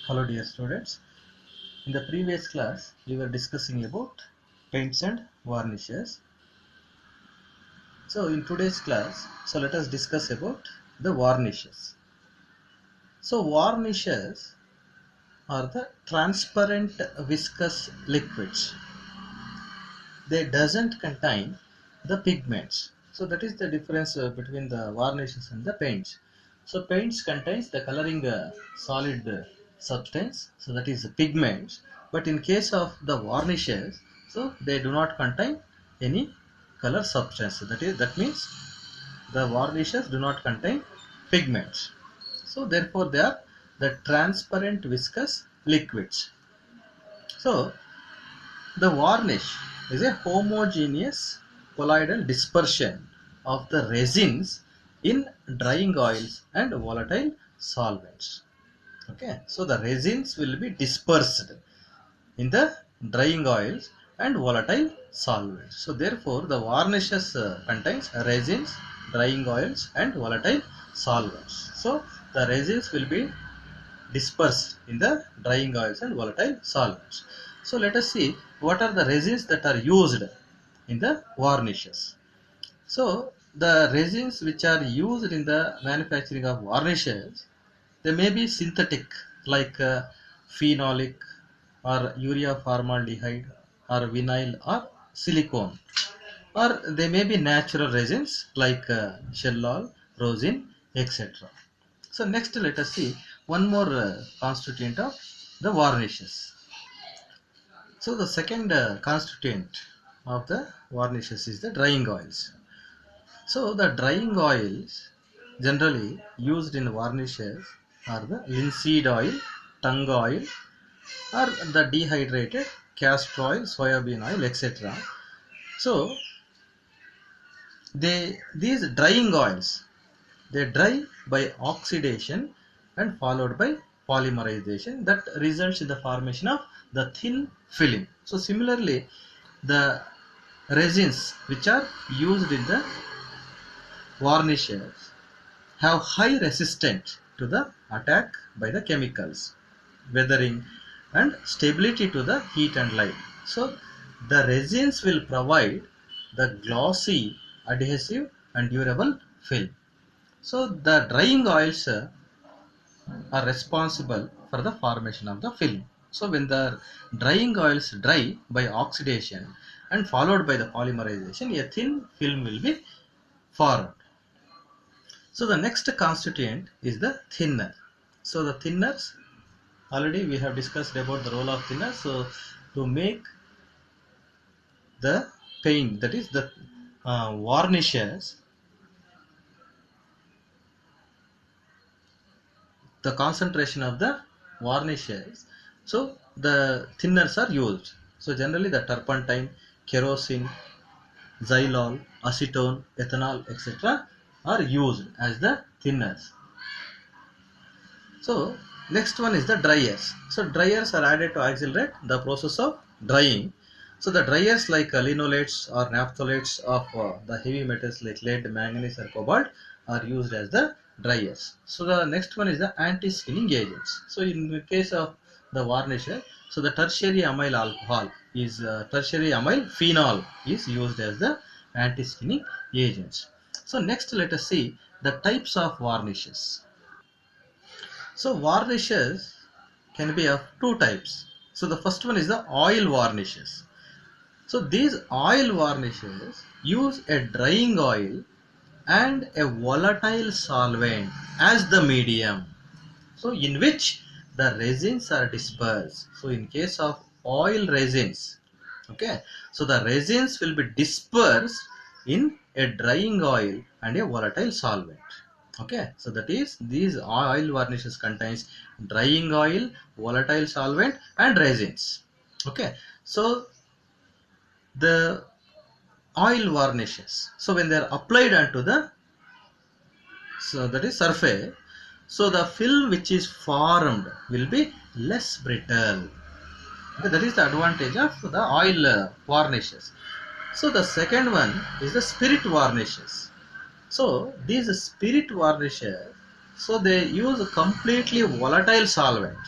Hello dear students. In the previous class we were discussing about paints and varnishes. So in today's class, let us discuss about the varnishes. So varnishes are the transparent viscous liquids. They doesn't contain the pigments. So that is the difference between the varnishes and the paints. So paints contains the coloring solid substance, so that is the pigments. But in case of the varnishes, so they do not contain any color substance. So that means the varnishes do not contain pigments. So therefore they are the transparent viscous liquids. So the varnish is a homogeneous colloidal dispersion of the resins in drying oils and volatile solvents. Okay, so the resins will be dispersed in the drying oils and volatile solvents. So therefore the varnishes contains resins, drying oils and volatile solvents. So the resins will be dispersed in the drying oils and volatile solvents. So let us see what are the resins that are used in the varnishes. So the resins which are used in the manufacturing of varnishes, they may be synthetic like phenolic or urea formaldehyde or vinyl or silicone, or they may be natural resins like shellal, rosin, etc. So next let us see one more constituent of the varnishes. So the second constituent of the varnishes is the drying oils. So the drying oils generally used in varnishes are the linseed oil, tung oil, or the dehydrated castor oil, soybean oil, etc. So these drying oils, they dry by oxidation and followed by polymerization that results in the formation of the thin film. So similarly, the resins which are used in the varnishes have high resistance to the attack by the chemicals, weathering and stability to the heat and light. So the resins will provide the glossy, adhesive and durable film. So the drying oils are responsible for the formation of the film. So when the drying oils dry by oxidation and followed by the polymerization, a thin film will be formed. So the next constituent is the thinner. So the thinners, already we have discussed about the role of thinner. So to make the paint, that is the varnishes, the concentration of the varnishes, so the thinners are used. So generally the turpentine, kerosene, xylol, acetone, ethanol, etc. are used as the thinners. So next one is the dryers. So dryers are added to accelerate the process of drying. So the dryers like linolates or naphthalates of the heavy metals like lead, manganese or cobalt are used as the dryers. So the next one is the anti-skinning agents. So in the case of the varnisher, so the tertiary amyl alcohol is tertiary amyl phenol is used as the anti-skinning agents. So next let us see the types of varnishes. So varnishes can be of two types. So the first one is the oil varnishes. So these oil varnishes use a drying oil and a volatile solvent as the medium. So in which the resins are dispersed. So in case of oil resins, okay, so the resins will be dispersed in a drying oil and a volatile solvent. Okay, so that is these oil varnishes contains drying oil, volatile solvent and resins. Okay, so the oil varnishes, so when they are applied onto the, so that is surface, so the film which is formed will be less brittle. Okay, that is the advantage of the oil varnishes. So the second one is the spirit varnishes. So these spirit varnishes, so they use a completely volatile solvent.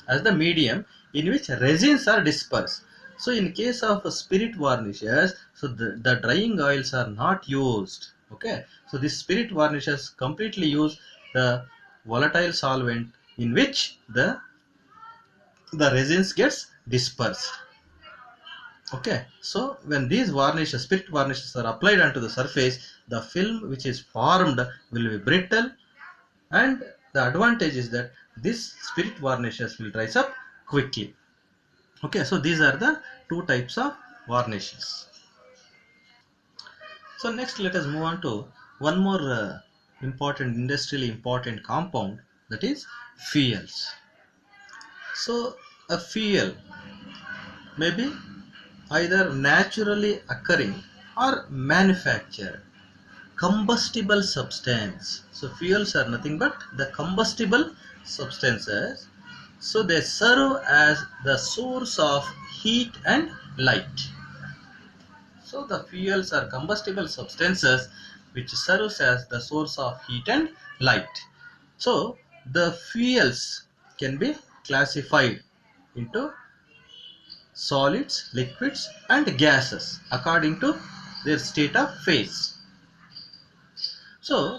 as the medium in which resins are dispersed. So in case of spirit varnishes, so the drying oils are not used. Okay, so this spirit varnishes completely use the volatile solvent in which the resins gets dispersed. Okay, so when these varnishes, spirit varnishes are applied onto the surface, the film which is formed will be brittle, and the advantage is that this spirit varnishes will dries up quickly. Okay, so these are the two types of varnishes. So next let us move on to one more important, industrially important compound, that is fuels. So a fuel may be either naturally occurring or manufactured combustible substance. So fuels are nothing but the combustible substances. So they serve as the source of heat and light. So the fuels are combustible substances which serves as the source of heat and light. So the fuels can be classified into solids, liquids and gases according to their state of phase. So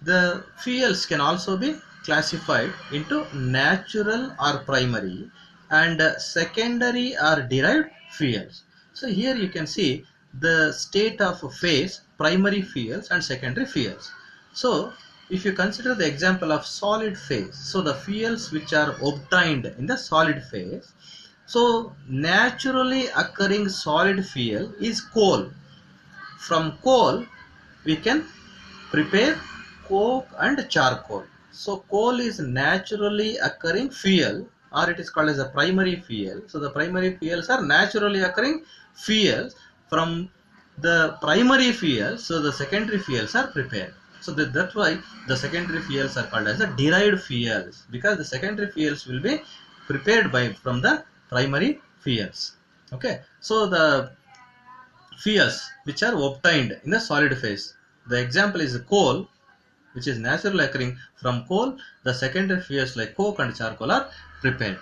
the fuels can also be classified into natural or primary and secondary or derived fuels. So here you can see the state of phase, primary fuels and secondary fuels. So if you consider the example of solid phase, so the fuels which are obtained in the solid phase, so naturally occurring solid fuel is coal. From coal we can prepare coke and charcoal. So coal is naturally occurring fuel, or it is called as a primary fuel. So the primary fuels are naturally occurring fuels. From the primary fuel, so the secondary fuels are prepared. So that's why the secondary fuels are called as the derived fuels, because the secondary fuels will be prepared by from the primary fuels. Okay, so the fuels which are obtained in the solid phase, the example is coal, which is naturally occurring. From coal, the secondary fuels like coke and charcoal are prepared.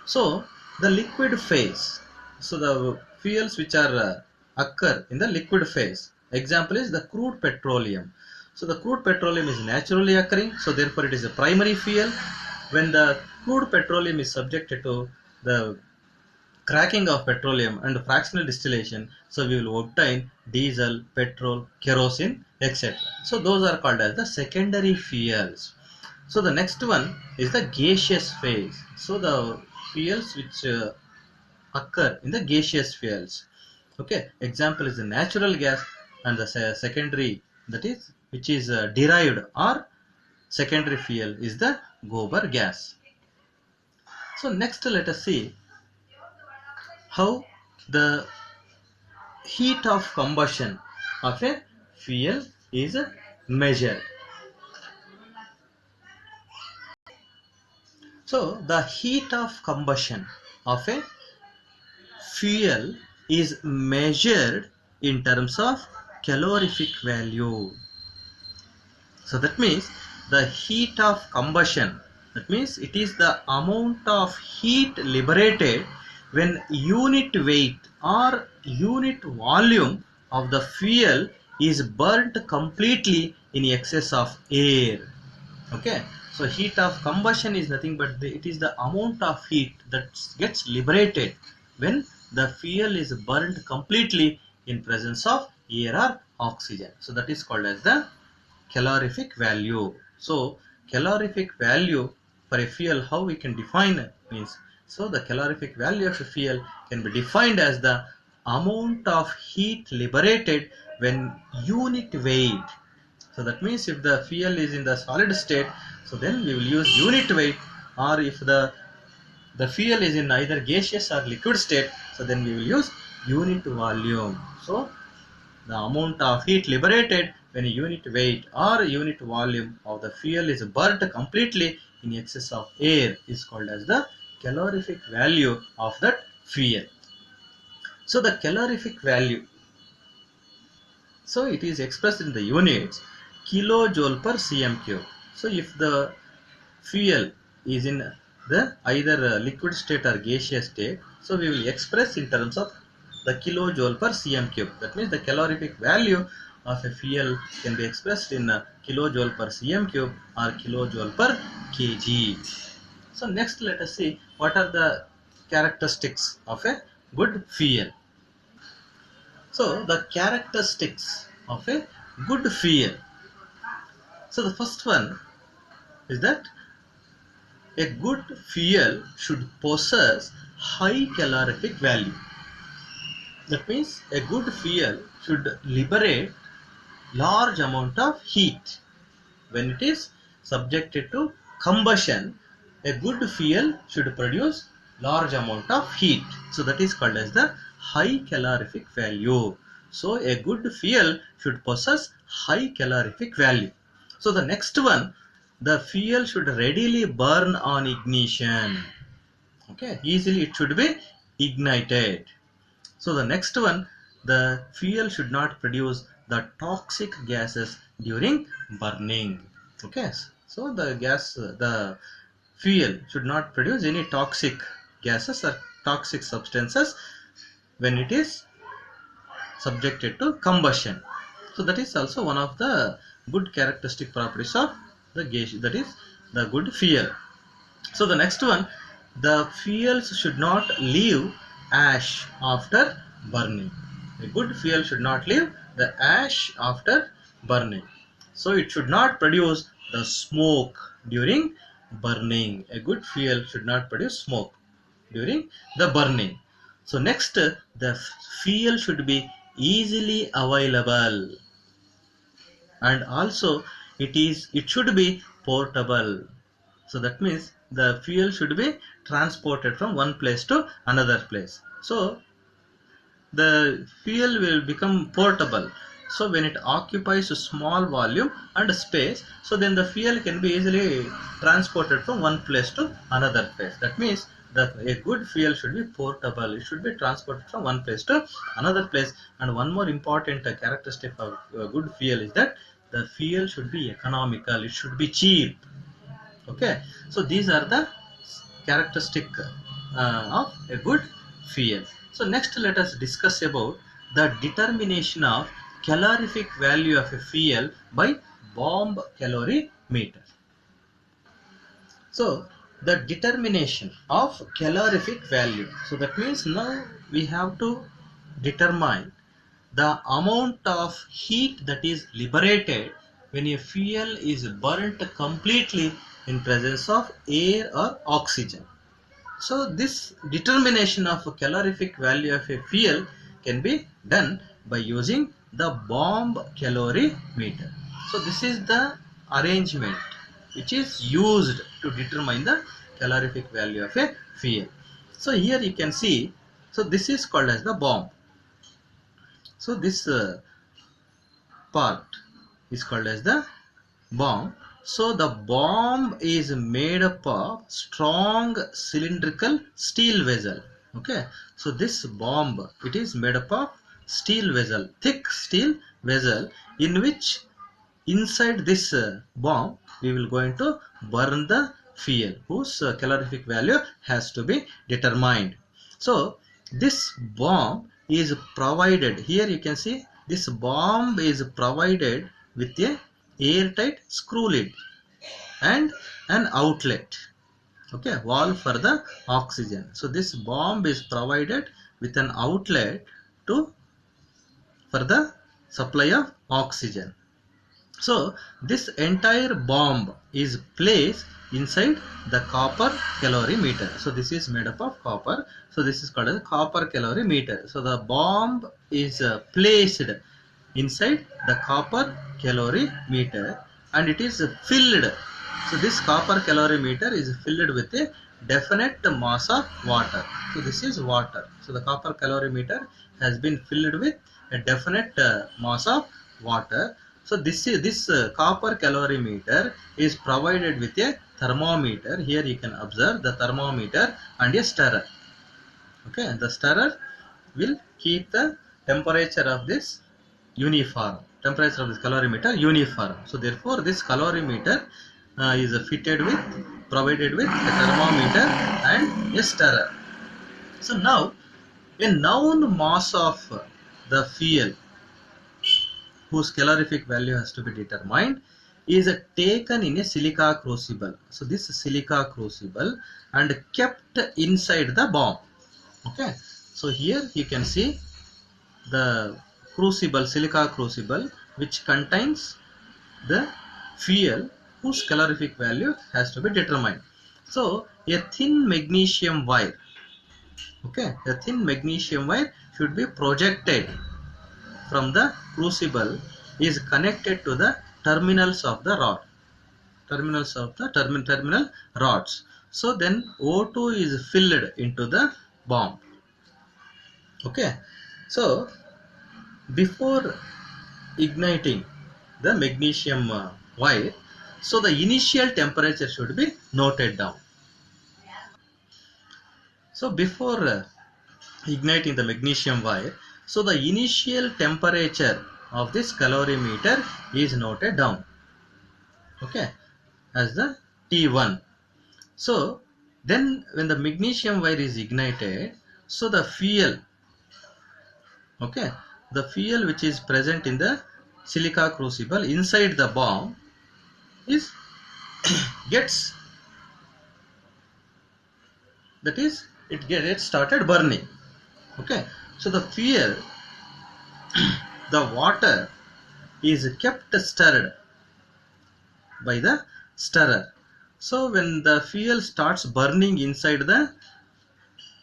So the liquid phase, so the fuels which are occur in the liquid phase, example is the crude petroleum. So the crude petroleum is naturally occurring, so therefore it is a primary fuel. When the crude petroleum is subjected to the cracking of petroleum and fractional distillation, so we will obtain diesel, petrol, kerosene, etc. So those are called as the secondary fuels. So the next one is the gaseous phase. So the fuels which occur in the gaseous fuels. Okay, example is the natural gas, and the secondary, that is which is derived or secondary fuel is the gobar gas. So next let us see how the heat of combustion of a fuel is measured. So the heat of combustion of a fuel is measured in terms of calorific value. So that means the heat of combustion, that means it is the amount of heat liberated when unit weight or unit volume of the fuel is burnt completely in excess of air. Okay, so heat of combustion is nothing but it is the amount of heat that gets liberated when the fuel is burnt completely in presence of air or oxygen. So that is called as the calorific value. So calorific value for a fuel, how we can define it means, so the calorific value of a fuel can be defined as the amount of heat liberated when unit weight. So that means if the fuel is in the solid state, so then we will use unit weight, or if the fuel is in either gaseous or liquid state, so then we will use unit volume. So the amount of heat liberated when a unit weight or unit volume of the fuel is burnt completely in excess of air is called as the calorific value of that fuel. So the calorific value, so it is expressed in the units kilojoule per cm cube. So if the fuel is in the either liquid state or gaseous state. So we will express in terms of the kilojoule per cm cube. That means the calorific value of a fuel can be expressed in kilojoule per cm cube or kilojoule per kg. So next let us see what are the characteristics of a good fuel. So the characteristics of a good fuel. So the first one is that a good fuel should possess high calorific value. That means a good fuel should liberate large amount of heat. When it is subjected to combustion, a good fuel should produce large amount of heat. So that is called as the high calorific value. So a good fuel should possess high calorific value. So the next one, the fuel should readily burn on ignition. Okay, easily it should be ignited. So the next one, the fuel should not produce the toxic gases during burning. Okay, so the fuel should not produce any toxic gases or toxic substances when it is subjected to combustion. So that is also one of the good characteristic properties of the gas, that is the good fuel. So the next one, the fuels should not leave ash after burning. A good fuel should not leave the ash after burning. So it should not produce the smoke during burning. A good fuel should not produce smoke during the burning. So next, the fuel should be easily available, and also it should be portable. So that means the fuel should be transported from one place to another place. So the fuel will become portable. So when it occupies a small volume and space, so then the fuel can be easily transported from one place to another place. That means that a good fuel should be portable. It should be transported from one place to another place. And one more important characteristic of good fuel is that the fuel should be economical. It should be cheap. Okay, so these are the characteristic of a good fuel. So next let us discuss about the determination of calorific value of a fuel by bomb calorimeter. So the determination of calorific value, so that means now we have to determine the amount of heat that is liberated when a fuel is burnt completely in presence of air or oxygen. So this determination of a calorific value of a fuel can be done by using the bomb calorimeter. So this is the arrangement which is used to determine the calorific value of a fuel. So here you can see, so this is called as the bomb. So this part is called as the bomb. So the bomb is made up of strong cylindrical steel vessel. Okay, so this bomb, it is made up of steel vessel, thick steel vessel, in which inside this bomb we will going to burn the fuel whose calorific value has to be determined. So this bomb is provided, here you can see this bomb is provided with a airtight screw lid and an outlet, okay, valve for the oxygen. So this bomb is provided with an outlet to for the supply of oxygen. So this entire bomb is placed inside the copper calorimeter. So this is made up of copper. So this is called as copper calorimeter. So the bomb is placed inside the copper calorimeter and it is filled. So this copper calorimeter is filled with a definite mass of water. So this is water. So the copper calorimeter has been filled with a definite mass of water. So this copper calorimeter is provided with a thermometer. Here you can observe the thermometer and a stirrer. Okay, the stirrer will keep the temperature of this uniform. Temperature of this calorimeter uniform. So therefore this calorimeter is provided with a thermometer and a stirrer. So now a known mass of the fuel whose calorific value has to be determined is taken in a silica crucible. So this silica crucible and kept inside the bomb. Okay. So here you can see the crucible, silica crucible, which contains the fuel whose calorific value has to be determined. So a thin magnesium wire, okay, a thin magnesium wire should be projected from the crucible, is connected to the terminals of the rod, terminal rods. So then O2 is filled into the bomb. Okay, so before igniting the magnesium wire, so the initial temperature should be noted down. So before igniting the magnesium wire, so the initial temperature of this calorimeter is noted down, okay, as the T1. So then when the magnesium wire is ignited, so the fuel, okay, the fuel which is present in the silica crucible inside the bomb is gets, that is, it gets started burning. Okay, so the fuel, the water is kept stirred by the stirrer. So when the fuel starts burning inside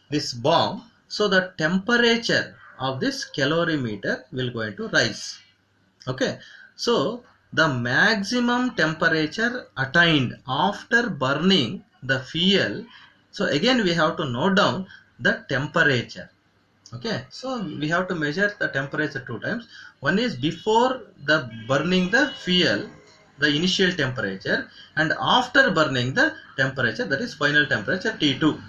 this bomb, so the temperature of this calorimeter will going to rise. Okay, so the maximum temperature attained after burning the fuel, so again we have to note down the temperature. Okay, so we have to measure the temperature two times. One is before the burning the fuel, the initial temperature, and after burning the temperature, that is final temperature T2.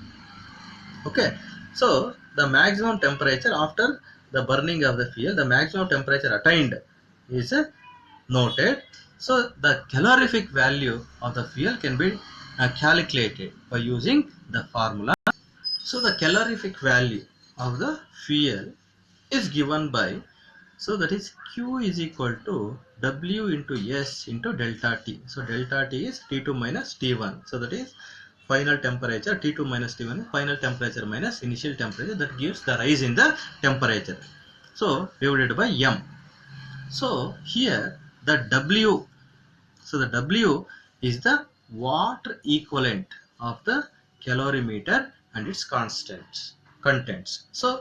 Okay, so the maximum temperature after the burning of the fuel, the maximum temperature attained is noted. So the calorific value of the fuel can be calculated by using the formula. So the calorific value of the fuel is given by, so that is Q is equal to W into S into delta T. So delta T is T2 minus T1. So that is final temperature, T2 minus T1, final temperature minus initial temperature, that gives the rise in the temperature. So divided by M. So here the W, so the W is the water equivalent of the calorimeter and its contents. So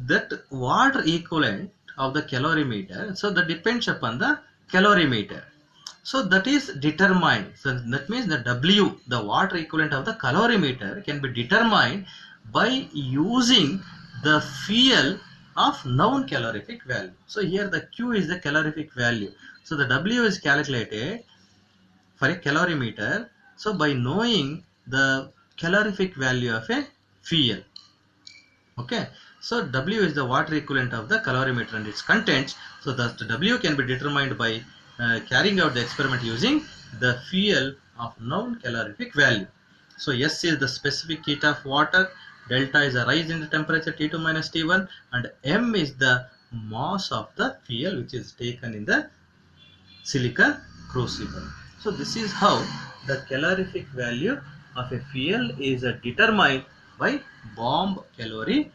that water equivalent of the calorimeter, so that depends upon the calorimeter. So that is determined. So that means the W, the water equivalent of the calorimeter, can be determined by using the fuel of known calorific value. So here the Q is the calorific value. So the W is calculated for a calorimeter. So by knowing the calorific value of a fuel. Okay, so W is the water equivalent of the calorimeter and its contents. So the W can be determined by carrying out the experiment using the fuel of known calorific value. So S is the specific heat of water, delta is a rise in the temperature T2 minus T1, and M is the mass of the fuel which is taken in the silica crucible. So this is how the calorific value of a fuel is determined by bomb calorimeter.